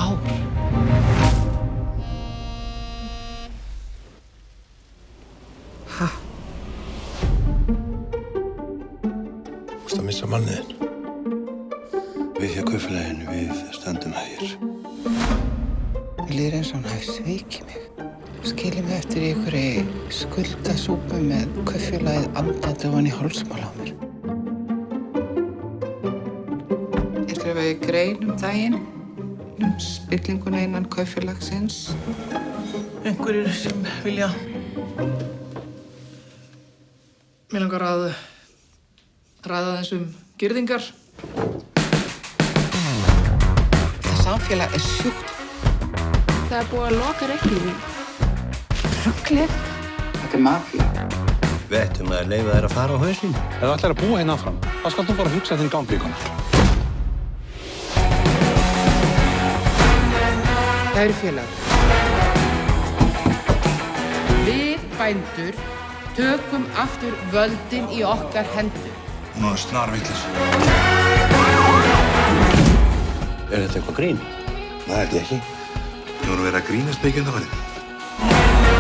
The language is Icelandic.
ár. Ha? Þú veist að missa mannið þinn. Við hjá kaupfélaginu, við stöndum hægir. Mér líður eins og hann hafi svikið mig. Skilið mig eftir í einhverju skuldasúpu með kaupfélagið andandi ofan í hálsmál á mér. Ég skrifaði grein daginn spillinguna innan kaupfélagsins. Einhverjir sem vilja. Mér langar að ræða þessum girðingar. Það samfélag er sjúkt. Það er búið að loka reikningum. Ruglið. Þetta er mafía. Við ættum að leyfa þær að fara á hausinn. Ef þú ætlar að búa hérna áfram, þá skal þú bara hugsa þinn ganglíkuna. Kæru félag. Við bændur tökum aftur völdin í okkar hendur. Hún er snarvitlaus. Er þetta eitthvað grín? Það held ég ekki. Nú erum við að grínast mikið undanfarið.